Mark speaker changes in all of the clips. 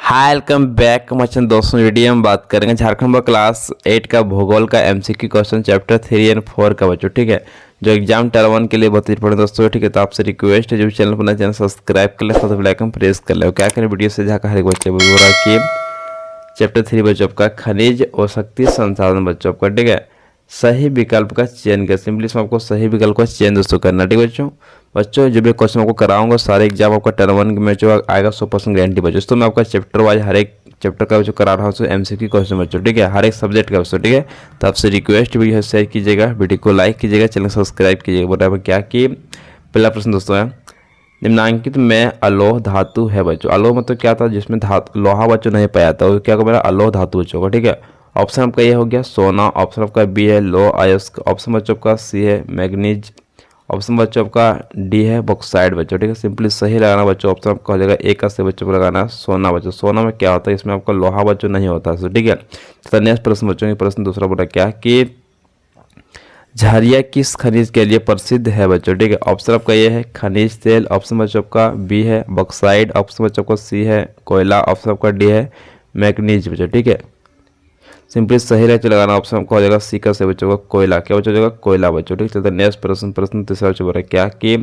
Speaker 1: Hi welcome back बच्चों। दोस्तों video में बात करेंगे झारखंड बोर्ड क्लास 8 का भूगोल का एमसीक्यू क्वेश्चन चैप्टर 3 एंड 4 का बच्चों। ठीक है, जो एग्जाम टर 1 के लिए बहुत इंपॉर्टेंट दोस्तों। ठीक है, तो आपसे रिक्वेस्ट है जो चैनल पर चैनल सब्सक्राइब कर ले, साथ बेल आइकन प्रेस कर ले। क्या करें वीडियो से जहाँ का हर एक बच्चे बोल रहा है कि चैप्टर 3 बच्चों आपका खनिज और शक्ति संसाधन बच्चों आपका। ठीक है, सही विकल्प का चयन कर, सिंपली इसमें आपको सही विकल्प का चयन दोस्तों करना। ठीक है बच्चों जो भी क्वेश्चन आपको कराऊंगा सारे एग्जाम आपका टर 1 में जो आएगा 100% गारंटी बच्चों। तो मैं आपका चैप्टर वाइज हर एक चैप्टर का जो करा रहा हूँ एमसीक्यू क्वेश्चन बच्चों। ठीक है, हर एक सब्जेक्ट का बच्चों। ठीक है, तो आपसे रिक्वेस्ट वीडियो शेयर कीजिएगा, वीडियो को लाइक कीजिएगा, चैनल सब्सक्राइब कीजिएगा। बराबर क्या कि पहला प्रश्न दोस्तों है, निम्नांकित में अलोह धातु है बच्चों। अलोह मतलब क्या था, जिसमें धातु लोहा बच्चों नहीं पाया था, क्या मेरा अलोह धातु बच्चों का। ठीक है, ऑप्शन आपका ये हो गया सोना, ऑप्शन आपका बी है लो अयस्क, ऑप्शन बच्चों आपका सी है मैग्नीज, ऑप्शन बच्चों आपका डी है बॉक्साइड बच्चों। ठीक है, सिंपली सही लगाना बच्चों। ऑप्शन आपका हो जाएगा ए का से बच्चों को लगाना सोना बच्चों। सोना में क्या होता है, इसमें आपका लोहा बच्चों नहीं होता है। ठीक है, तो नेक्स्ट प्रश्न बच्चों, ये प्रश्न दूसरा बोला क्या कि झरिया किस खनिज के लिए प्रसिद्ध है बच्चों। ठीक है, ऑप्शन आपका ये है खनिज तेल, ऑप्शन बच्चों आपका बी है बॉक्साइड, ऑप्शन बच्चों आपका सी है कोयला, ऑप्शन आपका डी है मैग्नीज बच्चों। ठीक है, सिंपली सही रहते लगाना। ऑप्शन आपको हो जाएगा सी का से बच्चों का कोयला। क्या बच्चों हो जाएगा कोयला बच्चों। ठीक है, नेक्स्ट प्रश्न तीसरा बच्चों बोल रहा है क्या कि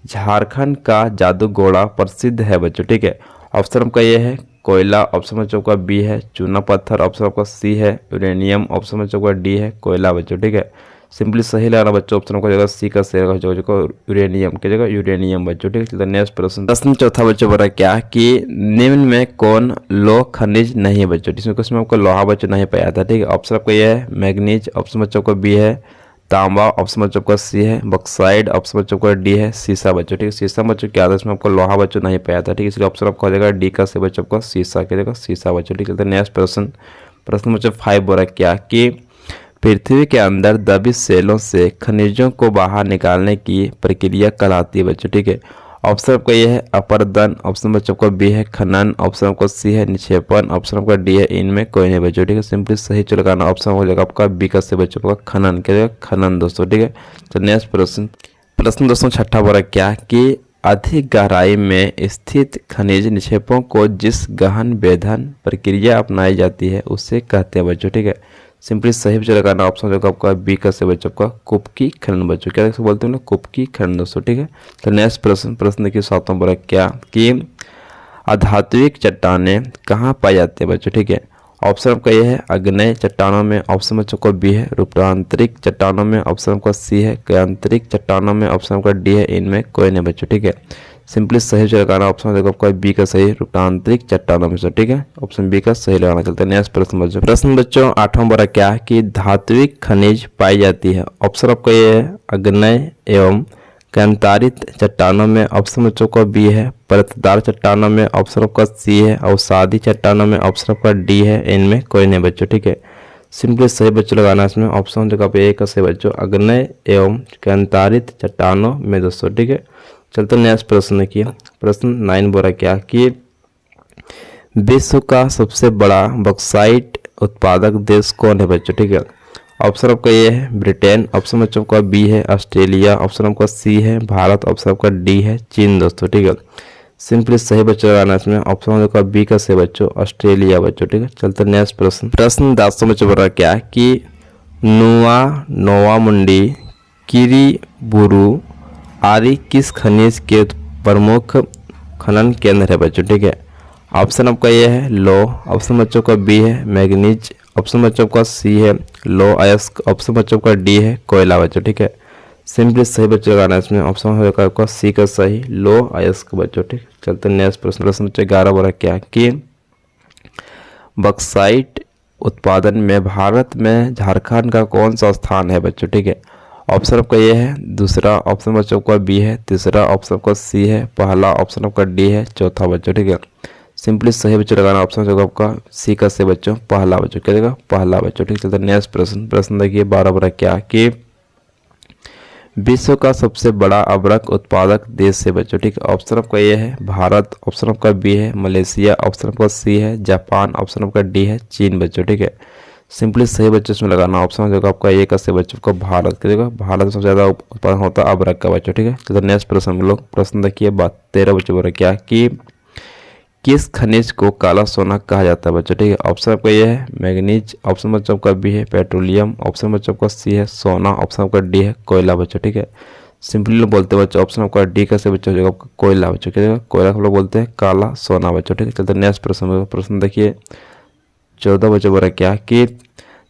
Speaker 1: झारखंड का जादू घोड़ा प्रसिद्ध है बच्चों। ठीक है, ऑप्शन आपका ये है कोयला, ऑप्शन बच्चों का बी है चूना पत्थर, ऑप्शन आपका सी है यूरेनियम, ऑप्शन बच्चों का डी है कोयला बच्चों। ठीक है, सिंपली सही लगाना बच्चों। ऑप्शन आपका जगह सी का से यूरेनियम की जगह यूरेनियम बच्चों। ठीक है, नेक्स्ट प्रश्न चौथा बच्चों बोल रहा है क्या कि निम्न में कौन लोह खनिज नहीं है बच्चों, जिसमें कुछ में आपको लोहा बच्चों नहीं पाया था। ठीक है, ऑप्शन आपका ये है मैग्नीज, ऑप्शन बच्चों का बी है तांबा, ऑप्शन बच्चों का सी है बॉक्साइड, ऑप्शन बच्चों का डी है सीसा बच्चों। ठीक है, सीसा बच्चों क्या था, इसमें आपको लोहा बच्चों नहीं पाया था। ठीक है, इसलिए ऑप्शन आपका हो जाएगा डी का से बच्चों का सीसा की जगह सीसा बच्चों। ठीक है, नेक्स्ट प्रश्न बच्चों 5 बोल रहा है क्या कि पृथ्वी के अंदर दबी सेलों से खनिजों को बाहर निकालने की प्रक्रिया कहलाती है बच्चों। ठीक है, ऑप्शन आपका ये है अपरदन, ऑप्शन बच्चों का बी है खनन, ऑप्शन आपका सी है निक्षेपण, ऑप्शन आपका डी है इनमें कोई नहीं बच्चों। ठीक है, सिंपली सही लगाना। ऑप्शन हो जाएगा आपका बी का से बच्चों का खनन के खनन दोस्तों। ठीक है, तो नेक्स्ट प्रश्न दोस्तों छठा बोला क्या कि अधिक गहराई में स्थित खनिज निक्षेपों को जिस गहन वेधन प्रक्रिया अपनाई जाती है उसे कहते हैं बच्चों। ठीक है, सिंपली सही बच्चों लगाना। ऑप्शन जो आपका बी का से बच्चों का कुपकी खनन बच्चों। क्या बोलते हैं ना कुपकी खनन दोस्तों। ठीक है, तो नेक्स्ट प्रश्न देखिए सातवां बोला क्या कि अधात्विक चट्टानें कहाँ पाई जाती है बच्चों। ठीक है, ऑप्शन आपका ये है अग्नेय चट्टानों में, ऑप्शन बच्चों का बी है रूपांतरिक चट्टानों में, ऑप्शन आपका सी है क्रांतरिक चट्टानों में, ऑप्शन आपका डी है इनमें कोई नहीं बच्चों। ठीक है, सिंपली सही लगाना। ऑप्शन देखो आपका बी का सही रूपांतरिक चट्टानों में से। ठीक है, ऑप्शन बी का सही लगाना। चलते हैं नेक्स्ट प्रश्न बच्चों आठवां बड़ा क्या है कि धात्विक खनिज पाई जाती है। ऑप्शन आपका ये है अग्नेय एवं कैंतारित चट्टानों में, ऑप्शन बच्चों का बी है परतदार चट्टानों में, ऑप्शन आपका सी है अवसादी चट्टानों में, ऑप्शन आपका डी है इनमें कोई नहीं बच्चों। ठीक है, सिंपली सही बच्चों लगाना इसमें। ऑप्शन देखो आप ए का सही बच्चों अग्नेय एवं कैंतारित चट्टानों में दोस्तों। ठीक है, चलते नेक्स्ट प्रश्न देखिए प्रश्न 9 बोला क्या कि विश्व का सबसे बड़ा बॉक्साइट उत्पादक देश कौन है बच्चों। ठीक है, ऑप्शन आपका ये है ब्रिटेन, ऑप्शन बच्चों का बी है ऑस्ट्रेलिया, ऑप्शन आपका सी है भारत, ऑप्शन आपका डी है चीन दोस्तों। ठीक है, सिंपली सही बच्चों लगाना इसमें। ऑप्शन आपका बी का सही बच्चों ऑस्ट्रेलिया बच्चों। ठीक है, चलते नेक्स्ट प्रश्न 10 बच्चों बोल रहा क्या कि नोवा मुंडी किरीबुरु आदि किस खनिज के प्रमुख खनन केंद्र है बच्चों। ठीक है, ऑप्शन आपका ये है लो, ऑप्शन बच्चों का बी है मैग्नीज, ऑप्शन बच्चों का सी है लो अयस्क, ऑप्शन बच्चों का डी है कोयला बच्चों। ठीक है, सिंपली सही बच्चों लगाना इसमें। ऑप्शन होगा आपका सी का सही लो अयस्क बच्चों। ठीक, चलते नेक्स्ट प्रश्न बच्चों 11 बोला क्या कि बॉक्साइट उत्पादन में भारत में झारखंड का कौन सा स्थान है बच्चों। ठीक है, ऑप्शन आपका ये है दूसरा, ऑप्शन बच्चों का बी है तीसरा, ऑप्शन आपका सी है पहला, ऑप्शन आपका डी है चौथा बच्चों। ठीक है, सिंपली सही बच्चों लगाना। ऑप्शन जो आपका सी का से बच्चों पहला बच्चों। क्या देगा पहला बच्चों। ठीक, चलते नेक्स्ट प्रश्न देखिए 12 बड़ा क्या कि विश्व का सबसे बड़ा अबरक उत्पादक देश है बच्चों। ठीक है, ऑप्शन आपका ये है भारत, ऑप्शन आपका बी है मलेशिया, ऑप्शन आपका सी है जापान, ऑप्शन आपका डी है चीन बच्चों। ठीक है, सिंपली सही बच्चों इसमें लगाना। ऑप्शन जो आपका ए का सही बच्चों को भारत के देगा, भारत में सबसे ज़्यादा उत्पादन होता है अबरक का बच्चों। ठीक है, तो नेक्स्ट प्रश्न देखिए 13 बच्चों बोल रहा क्या कि किस खनिज को काला सोना कहा जाता है बच्चों, ठीक है। ऑप्शन आपका ये है मैग्नीज, ऑप्शन बच्चों आपका बी है पेट्रोलियम, ऑप्शन बच्चों आपका सी है सोना, ऑप्शन आपका डी है कोयला बच्चों, ठीक है। सिंपली बोलते हैं बच्चों ऑप्शन आपका डी का से बच्चों हो जाएगा आपका कोयला बच्चों, ठीक है। कोयला को लोग बोलते हैं काला सोना बच्चों, ठीक है। चलते नेक्स्ट प्रश्न देखिए 14 बच्चों बोला क्या कि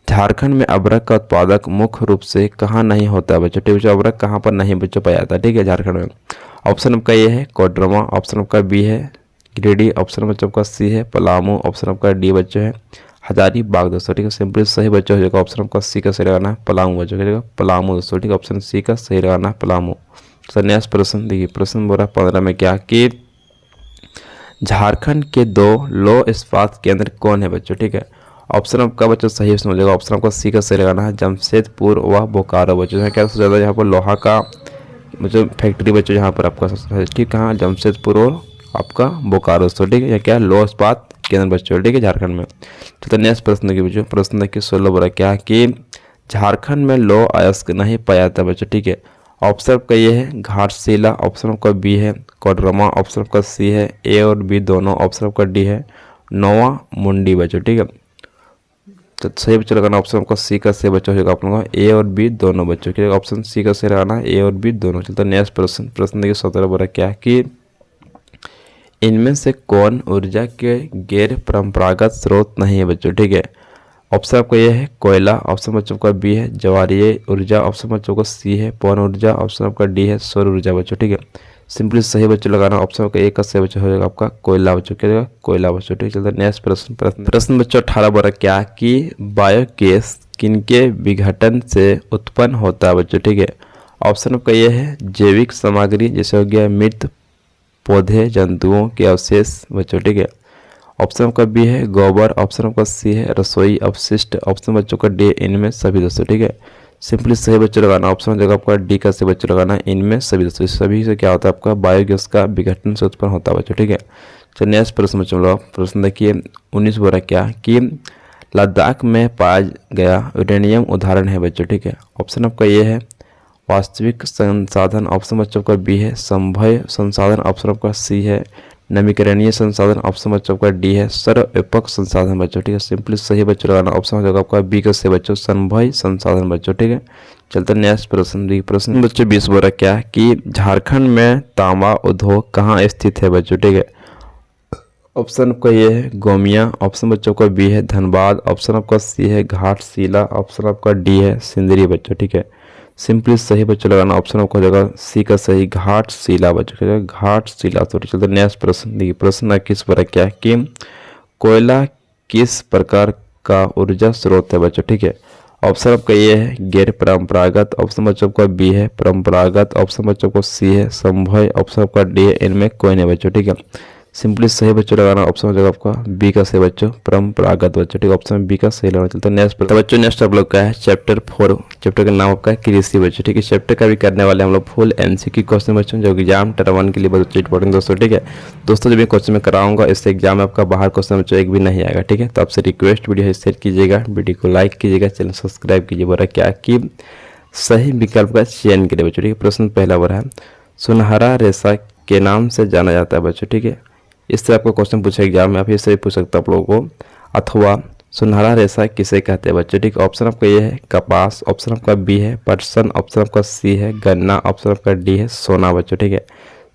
Speaker 1: झारखंड में अबरक का उत्पादक मुख्य रूप से कहाँ नहीं होता है बच्चों, ठीक है। बच्चों अबरक कहाँ पर नहीं बच्चों पाया जाता है, ठीक है, झारखंड में। ऑप्शन आपका ये है कोडरमा, ऑप्शन आपका बी है गिरिडीह, ऑप्शन बच्चों आपका सी है पलामू, ऑप्शन आपका डी बच्चों है हजारीबाग दोस्तों, ठीक है। सिंपली सही बच्चों हो जाएगा ऑप्शन आपका सी का सही लगाना है पलामू बच्चों, ठीक है, पलामू दोस्तों, ठीक है। ऑप्शन सी का सही लगाना है पलामू। सर नेक्स्ट प्रश्न देखिए, प्रश्न बोल रहा है 15 में क्या कि झारखंड के 2 लौह इस्पात केंद्र कौन है बच्चों, ठीक है। ऑप्शन आपका बच्चों सही उसमें मिलेगा, ऑप्शन आपका सी का सही लगाना है जमशेदपुर व बोकारो बच्चों। यहाँ क्या सबसे ज़्यादा यहाँ पर लोहा का मतलब फैक्ट्री बच्चों यहाँ पर आपका ठीक कहाँ जमशेदपुर और आपका बोकारो दोस्तों, ठीक है। यह क्या लौह इस्पात केंद्र बच्चों, ठीक है, झारखंड में। तो नेक्स्ट प्रश्न देखिए बच्चों, प्रश्न देखिए 16 बोला क्या कि झारखंड में लौह अयस्क नहीं पाया जाता बच्चों, ठीक है। ऑप्शन आपका ये है घाटशिला, ऑप्शन आपका बी है कोडरमा, ऑप्शन आपका सी है ए और बी दोनों, ऑप्शन आपका डी है नोवा मुंडी बच्चों, ठीक है। तो सही बच्चों लगाना ऑप्शन आपका सी का सही बच्चों हो जाएगा आप लोगों का ए और बी दोनों बच्चों के ऑप्शन सी का सही लगाना ए और बी दोनों। चलते नेक्स्ट प्रश्न देखिए 17 बोला क्या कि इनमें से कौन ऊर्जा के गैर परंपरागत स्रोत नहीं है बच्चों, ठीक है। ऑप्शन आपका ये है कोयला, ऑप्शन बच्चों का बी है ज्वारीय ऊर्जा, ऑप्शन बच्चों का सी है पवन ऊर्जा, ऑप्शन आपका डी है सौर ऊर्जा बच्चों, ठीक है। सिंपली सही बच्चों लगाना ऑप्शन आपका एक का सही बच्चों हो जाएगा आपका कोयला बच्चों, क्या जाएगा कोयला बच्चों, ठीक है। चलते नेक्स्ट प्रश्न बच्चों 18 बोला क्या कि बायोगैस किनके विघटन से उत्पन्न होता है बच्चों, ठीक है। ऑप्शन आपका ये है जैविक सामग्री जैसे हो गया मृत पौधे जंतुओं के अवशेष बच्चों, ठीक है। ऑप्शन आपका बी है गोबर, ऑप्शन आपका सी है रसोई अपशिष्ट, ऑप्शन बच्चों का डी इनमें सभी दोस्तों, ठीक है। सिंपली सही बच्चों लगाना ऑप्शन जगह आपका डी का सही बच्चों लगाना इनमें सभी दोस्तों, सभी से क्या होता है आपका बायोगैस का विघटन से उत्पन्न होता है बच्चों, ठीक है। चलिए नेक्स्ट प्रश्न बच्चों लोग प्रश्न देखिए 19 बोला क्या कि लद्दाख में पाया गया यूरेनियम उदाहरण है बच्चों, ठीक है। ऑप्शन आपका ये है वास्तविक संसाधन, ऑप्शन बच्चों का बी है संभव संसाधन, ऑप्शन आपका सी है नवीकरणीय संसाधन, ऑप्शन बच्चों का डी है सर्वव्यापक संसाधन बच्चों, ठीक है। सिंपली सही बच्चों लगाना ऑप्शन हो जाएगा आपका बी का सही बच्चों संभव संसाधन बच्चों, ठीक है। चलते नेक्स्ट प्रश्न बच्चों 20 बोला क्या कि झारखंड में तांबा उद्योग कहाँ स्थित है बच्चों, ठीक है। ऑप्शन आपका ये है गोमिया, ऑप्शन बच्चों का बी है धनबाद, ऑप्शन आपका सी है घाटशिला, ऑप्शन आपका डी है सिंदरी बच्चों, ठीक है। सिंपली सही बच्चों लगाना ऑप्शन आपको हो जाएगा सी का सही घाटशिला बच्चों, घाटशिला। तो चलते नेक्स्ट प्रश्न देखिए, प्रश्न किस पर क्या कि कोयला किस प्रकार का ऊर्जा स्रोत है बच्चों, ठीक है। ऑप्शन आपका ये है गैर परंपरागत, ऑप्शन बच्चों का बी है परंपरागत, ऑप्शन बच्चों को सी है संभव, ऑप्शन आपका डी है इनमें कोई नहीं बच्चों, ठीक है। सिंपली सही बच्चों लगाना ऑप्शन हो जाएगा आपका बी का सही बच्चों परंपरागत बच्चों, ठीक है। ऑप्शन बी का सही लगाना। चलता है नेक्स्ट बच्चों नेक्स्ट आप लोग का है चैप्टर 4, चैप्टर का नाम आपका है कृषि बच्चों, ठीक है। चैप्टर का भी करने वाले हम लोग फुल एमसीक्यू क्वेश्चन बच्चों जो एग्जाम टर 1 के लिए बहुत इंपॉर्टेंट दोस्तों, ठीक है। दोस्तों जब ये क्वेश्चन में कराऊंगा इससे एग्जाम में आपका बाहर क्वेश्चन बच्चों एक भी नहीं आएगा, ठीक है। तो आपसे रिक्वेस्ट वीडियो शेयर कीजिएगा, वीडियो को लाइक कीजिएगा, चैनल सब्सक्राइब कीजिए। बोला क्या कि सही विकल्प का चयन करिए बच्चों, ठीक है। प्रश्न पहला बोला है सुनहरा रेशा के नाम से जाना जाता है बच्चों, ठीक है। इस तरह आपको क्वेश्चन पूछा एग्जाम में, आप इससे भी पूछ सकते हैं आप लोगों को। अथवा सुनहरा रेशा किसे कहते हैं बच्चों, ठीक। ऑप्शन आपका ये है कपास, ऑप्शन आपका बी है पटसन, ऑप्शन आपका सी है गन्ना, ऑप्शन आपका डी है सोना बच्चों, ठीक है।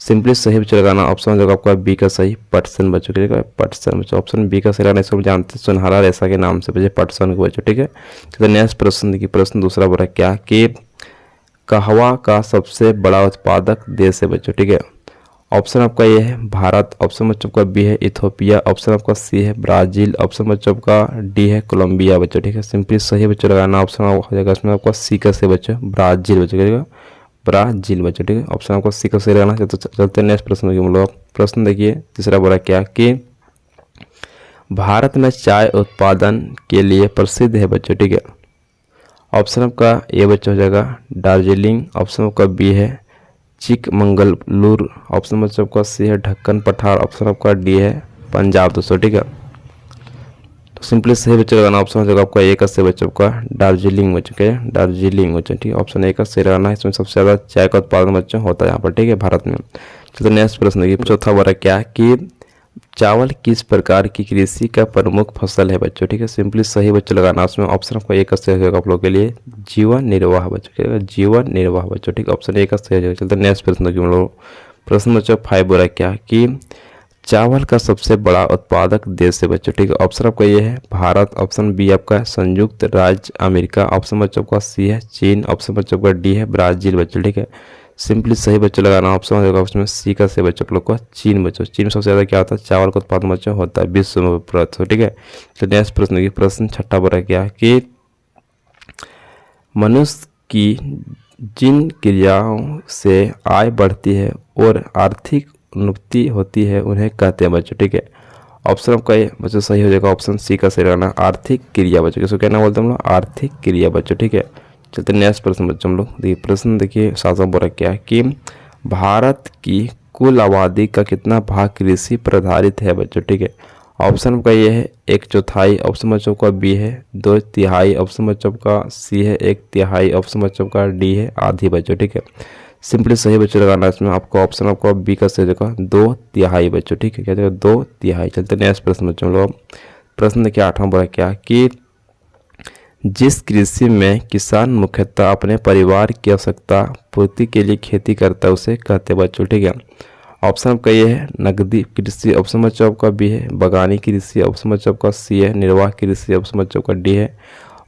Speaker 1: सिंपली सही बच्चों लगाना ऑप्शन जो आपका बी का सही पटसन बच्चों, ठीक है। पटसन बच्चों ऑप्शन बी का सही लगाना, इसको जानते हैं सुनहरा रेशा के नाम से बच्चे पटसन को बच्चों, ठीक है। तो नेक्स्ट प्रश्न देखिए, प्रश्न दूसरा बोला क्या कि कहवा का सबसे बड़ा उत्पादक देश है बच्चों, ठीक है। ऑप्शन आपका ये है भारत, ऑप्शन बच्चों का बी है इथोपिया, ऑप्शन आपका सी है ब्राजील, ऑप्शन बच्चों का डी है कोलंबिया बच्चों, ठीक है। सिंपली सही बच्चों लगाना ऑप्शन हो जाएगा इसमें आपका सी का सही बच्चों ब्राजील बच्चों, ठीक है। ब्राजील बच्चों, ठीक है। ऑप्शन आपको सी का सही लगाना। चलते नेक्स्ट प्रश्न देखिए हम लोग। प्रश्न देखिए तीसरा बोला क्या कि भारत में चाय उत्पादन के लिए प्रसिद्ध है बच्चों, ठीक है। ऑप्शन आपका ए बच्चों हो जाएगा दार्जिलिंग, ऑप्शन आपका बी है चिकमंगलुरु, ऑप्शन बच्चों आपका सी है ढक्कन पठार, ऑप्शन आपका डी है पंजाब दोस्तों, ठीक है। तो सिंपली सही बच्चों लगाना ऑप्शन हो जाएगा आपका ए का सही बच्चों का दार्जिलिंग बच्चों, क्या है दार्जिलिंग बच्चों, ठीक है। ऑप्शन ए का सही लगाना है, इसमें सबसे ज़्यादा चाय का उत्पादन बच्चों होता है यहाँ पर, ठीक है, भारत में। चलो नेक्स्ट प्रश्न देखिए चौथा बोला क्या कि चावल किस प्रकार की कृषि का प्रमुख फसल है बच्चों, ठीक है। सिंपली सही बच्चों लगाना उसमें ऑप्शन आपका एक का सही हो जाएगा आप लोग के लिए, जीवन निर्वाह बच्चों, ठीक है, जीवन निर्वाह बच्चों, ठीक है, ऑप्शन एक का सही हो जाएगा। चलते नेक्स्ट प्रश्न देखिए हम लोग। प्रश्न बच्चों 5 बोला क्या कि चावल का सबसे बड़ा उत्पादक देश है बच्चों, ठीक है। ऑप्शन आपका ये है भारत, ऑप्शन बी आपका है संयुक्त राज्य अमेरिका, ऑप्शन बच्चों का सी है चीन, ऑप्शन बच्चों का डी है ब्राजील बच्चों, ठीक है। सिंपली सही बच्चों लगाना ऑप्शन हो जाएगा उसमें सी का सही बच्चों लोग का चीन बच्चों। चीन में सबसे ज़्यादा क्या होता है, चावल का उत्पादन बच्चों होता है विश्व में प्रथम, ठीक है। तो नेक्स्ट प्रश्न देखिए, प्रश्न 6 बोला क्या कि मनुष्य की जिन क्रियाओं से आय बढ़ती है और आर्थिक उन्नति होती है उन्हें कहते हैं बच्चों, ठीक है। ऑप्शन आपका ये बच्चों सही हो जाएगा, ऑप्शन सी का सही रहना आर्थिक क्रिया बच्चों, किसको कहना बोलते हैं हम लोग, आर्थिक क्रिया बच्चों, ठीक है। चलते नेक्स्ट प्रश्न बच्चों हम लोग देखिए, प्रश्न देखिए 7 बोला क्या कि भारत की कुल आबादी का कितना भाग कृषि पर आधारित है बच्चों, ठीक है। ऑप्शन का ये है 1/4, ऑप्शन बच्चों का बी है 2/3, ऑप्शन बच्चों का सी है 1/3, ऑप्शन बच्चों का डी है आधी बच्चों, ठीक है। सिंपली सही बच्चों लगाना इसमें आपको ऑप्शन आपको बी का सही जगह 2/3 बच्चों, ठीक है, क्या जगह 2/3। चलते नेक्स्ट प्रश्न बच्चों हम लोग। प्रश्न देखिए 8वां बोला क्या कि जिस कृषि में किसान मुख्यतः अपने परिवार की आवश्यकता पूर्ति के लिए खेती करता है उसे कहते हैं बच्चों, ठीक है। ऑप्शन आपका ये है नगदी कृषि, ऑप्शन बच्चों आपका बी है बागानी कृषि, ऑप्शन बच्चों आपका सी है निर्वाह कृषि, ऑप्शन बच्चों का डी है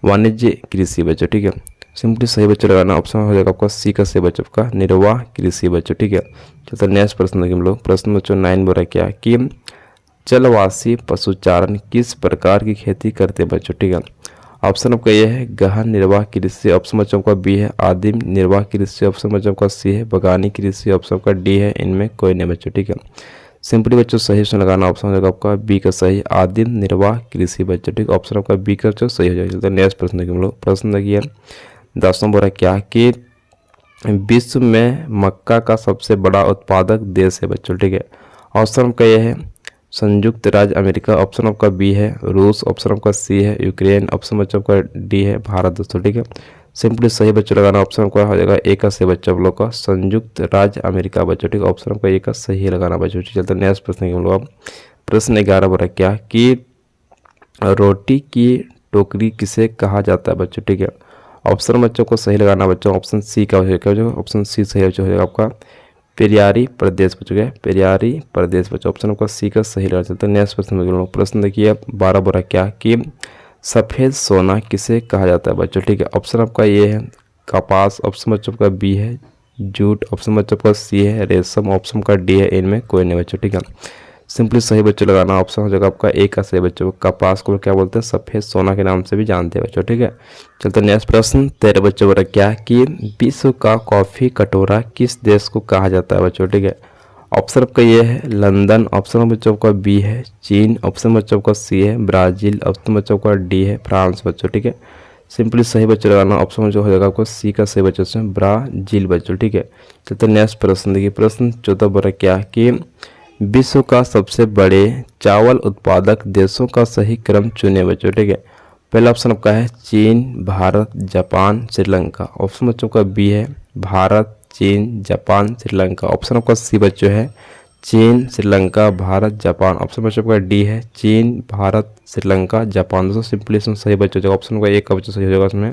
Speaker 1: वाणिज्य कृषि बच्चों, ठीक है। सिंपली सही बच्चों लगाना ऑप्शन हो जाएगा आपका सी का सही बच्चों का निर्वाह कृषि बच्चों, ठीक है। चलते नेक्स्ट प्रश्न देखिए हम लोग। प्रश्न बच्चों 9 बोला क्या कि जलवासी पशुचारण किस प्रकार की खेती करते हैं बच्चों, ठीक है। ऑप्शन आपका ये है गहन निर्वाह कृषि, ऑप्शन बच्चों का बी है आदिम निर्वाह कृषि, ऑप्शन बच्चों का सी है बगानी कृषि, ऑप्शन का डी है इनमें कोई नहीं बच्चों, ठीक है। सिंपली बच्चों सही ऑप्शन लगाना ऑप्शन हो जाएगा आपका बी का सही आदिम निर्वाह कृषि बच्चों, ठीक है। ऑप्शन आपका बी का बच्चों सही हो जाएगा। चलते नेक्स्ट प्रश्न देखिए हम लोग। प्रश्न देखिए 10वां बोला क्या कि विश्व में मक्का का सबसे बड़ा उत्पादक देश है बच्चों, ठीक है। ऑप्शन आपका यह है संयुक्त राज्य अमेरिका, ऑप्शन आपका बी है रूस, ऑप्शन आपका सी है यूक्रेन, ऑप्शन बच्चों का डी है भारत दोस्तों, ठीक है। सिंपली सही बच्चों लगाना ऑप्शन आपका हो जाएगा ए का सही बच्चों हम लोग का संयुक्त राज्य अमेरिका बच्चों, ठीक है। ऑप्शन आपका ए का सही लगाना बच्चों। चलते नेक्स्ट प्रश्न हम लोग। प्रश्न 11 बोला क्या कि रोटी की टोकरी किसे कहा जाता है बच्चों, ठीक है। ऑप्शन बच्चों को सही लगाना बच्चों, ऑप्शन सी का हो जाएगा, ऑप्शन सी सही हो जाएगा आपका पेरियारी प्रदेश बच्चों क्या पेरियारी प्रदेश बच्चों, ऑप्शन आपका सी का सही लगा। चलते नेक्स्ट प्रश्न प्रश्न देखिए 12 बोला क्या कि सफ़ेद सोना किसे कहा जाता है बच्चों, ठीक है। ऑप्शन आपका ये है कपास, ऑप्शन बच्चों का बी है जूट, ऑप्शन बच्चों का सी है रेशम, ऑप्शन का डी है इनमें कोई नहीं बच्चों, ठीक है। सिंपली सही बच्चों लगाना ऑप्शन हो जाएगा आपका ए का सही बच्चों। कपास को क्या बोलते हैं सफ़ेद सोना के नाम से भी जानते हैं बच्चों, ठीक है। चलते नेक्स्ट प्रश्न 13 बच्चों बोला क्या कि विश्व का कॉफ़ी कटोरा किस देश को कहा जाता है बच्चों, ठीक है। ऑप्शन आपका ये है लंदन, ऑप्शन बच्चों का बी है चीन, ऑप्शन बच्चों का सी है ब्राज़ील, ऑप्शन बच्चों का डी है फ्रांस बच्चों, ठीक है। सिंपली सही बच्चों लगाना ऑप्शन जो हो जाएगा आपको सी का सही बच्चों से ब्राज़ील बच्चों, ठीक है। चलते नेक्स्ट प्रश्न देखिए। प्रश्न 14 बोला क्या कि विश्व का सबसे बड़े चावल उत्पादक देशों का सही क्रम चुने बच्चों, ठीक है। पहला ऑप्शन आपका है चीन, भारत, जापान, श्रीलंका, ऑप्शन बच्चों का बी है भारत, चीन, जापान, श्रीलंका, ऑप्शन आपका सी बच्चों है चीन, श्रीलंका, भारत, जापान, ऑप्शन बच्चों का डी है चीन, भारत, श्रीलंका, जापान। दोस्तों सिंपली इसमें सही बच्चों जाएगा ऑप्शन का एक का बच्चों सही हो जाएगा उसमें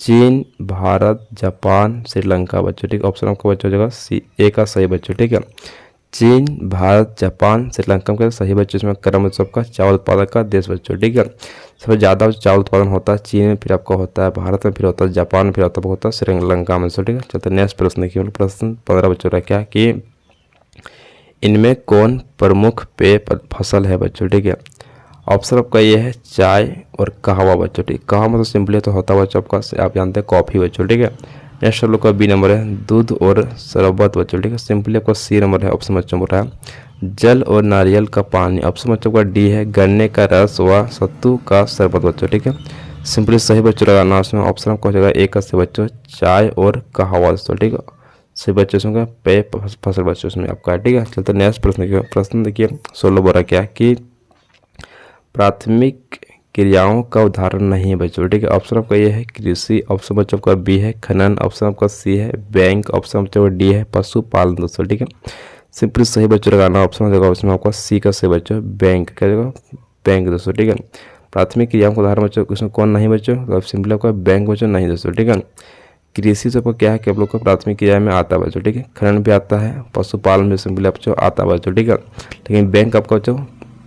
Speaker 1: चीन, भारत, जापान, श्रीलंका बच्चों, ठीक है। ऑप्शन आपका बच्चों हो जाएगा सी ए का सही बच्चों, ठीक है। चीन, भारत, जापान, श्रीलंका का सही बच्चों इसमें क्रम सबका चावल उत्पादक का देश बच्चों, ठीक है। सबसे ज़्यादा चावल उत्पादन होता है चीन में, फिर आपका होता है भारत में, फिर होता है जापान में, फिर होता है श्रीलंका में, ठीक है। चलते नेक्स्ट प्रश्न देखिए। प्रश्न 15 बच्चों का क्या कि इनमें कौन प्रमुख पेय फसल है बच्चों, ठीक है। ऑप्शन आपका ये है चाय और कहवा बच्चों, ठीक। कहवा मतलब सिंपली तो होता है बच्चों आपका आप जानते हैं कॉफ़ी बच्चों, ठीक है। नेक्स्ट हम लोग का बी नंबर है दूध और शरबत बच्चों, ठीक है। सिंपली आपका सी नंबर है ऑप्शन बच्चों बोल रहा है जल और नारियल का पानी, ऑप्शन बच्चों का डी है गन्ने का रस व सत्तू का शरबत बच्चों, ठीक है। सिंपली सही बच्चों लगाना उसमें ऑप्शन आपका हो जाएगा एक का से बच्चों चाय और कहवा दोस्तों, ठीक है। सही बच्चों से पेय फसल बच्चों उसमें आपका, ठीक है। चलते नेक्स्ट प्रश्न देखिए 16 बोला क्या कि प्राथमिक क्रियाओं का उदाहरण नहीं है बच्चों, ठीक है। ऑप्शन आपका ये है कृषि, ऑप्शन बच्चों का बी है खनन, ऑप्शन आपका सी है बैंक, ऑप्शन बच्चों का डी है पशुपालन दोस्तों, ठीक है। सिंपली सही बच्चों लगाना ऑप्शन हो जाएगा ऑप्शन आपका सी का सही बच्चों बैंक, क्या जाएगा बैंक दोस्तों, ठीक है। प्राथमिक क्रियाओं का उदाहरण बच्चों इसमें कौन नहीं बच्चों, तो सिंपली आपका बैंक बच्चों नहीं दोस्तों, ठीक है। कृषि से आपको क्या है कि आप लोग को प्राथमिक क्रिया में आता है बच्चों, ठीक है। खनन भी आता है, पशुपालन भी सिंपली बच्चों आता है बच्चों, ठीक है। लेकिन बैंक आपका बच्चों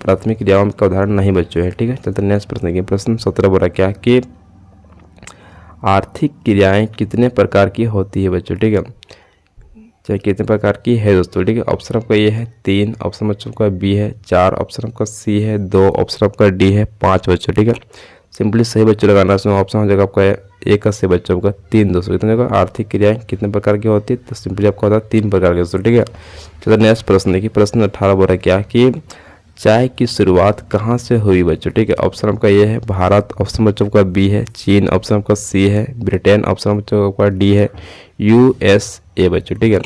Speaker 1: प्राथमिक क्रियाओं का उदाहरण नहीं बच्चों है, ठीक है। चलते नेक्स्ट प्रश्न देखिए, प्रश्न 17 बोला क्या कि आर्थिक क्रियाएं कितने प्रकार की होती है बच्चों, ठीक है। चाहे कितने प्रकार की है दोस्तों, ठीक है। ऑप्शन आपका ये है 3, ऑप्शन बच्चों का बी है 4, ऑप्शन आपका सी है 2, ऑप्शन आपका डी है 5 बच्चों, ठीक है। सिंपली सही बच्चों लगाना, इसमें ऑप्शन हो जाएगा आपका एक का सही बच्चों का 3 दोस्तों। कितने जगह आर्थिक क्रियाएं कितने प्रकार की होती है, तो सिंपली आपका होता है 3 प्रकार के दोस्तों, ठीक है। चलो नेक्स्ट प्रश्न देखिए, प्रश्न 18 बोल रहा है क्या कि चाय की शुरुआत कहाँ से हुई बच्चों, ठीक है। ऑप्शन आपका ये है भारत, ऑप्शन बच्चों का बी है चीन, ऑप्शन आपका सी है ब्रिटेन, ऑप्शन बच्चों का डी है USA बच्चों, ठीक है।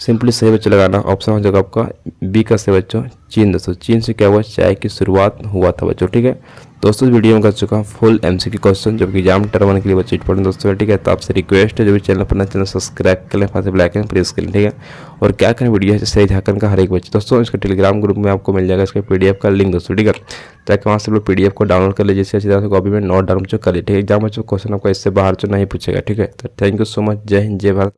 Speaker 1: सिंपली सही बच्चों लगाना, ऑप्शन हो जाएगा आपका बी का सही बच्चों चीन दोस्तों। चीन से क्या हुआ, चाय की शुरुआत हुआ था बच्चों, ठीक है। दोस्तों इस वीडियो में कर चुका हूँ फुल MCQ क्वेश्चन जो कि एग्जाम टर्म 1 के लिए बच्चे इंपॉर्टेंट दोस्तों है, ठीक है। तो आपसे रिक्वेस्ट है जो भी चैनल पर चैनल सब्सक्राइब कर लें, पास बेल आइकन प्रेस कर लें, ठीक है। और क्या करें वीडियो है सही झारखंड का हर एक बच्चे दोस्तों इसका टेलीग्राम ग्रुप में आपको मिल जाएगा इसका PDF का लिंक दोस्तों, ठीक है। ताकि वहाँ से लोग PDF को डाउनलोड कर लीजिए, अच्छी तरह से कॉपी में नोट डाउन कर लीजिए, ठीक है। एग्जाम बच्चों क्वेश्चन आपका इससे बाहर जो नहीं पूछेगा, ठीक है। तो थैंक यू सो मच, जय हिंद जय भारत।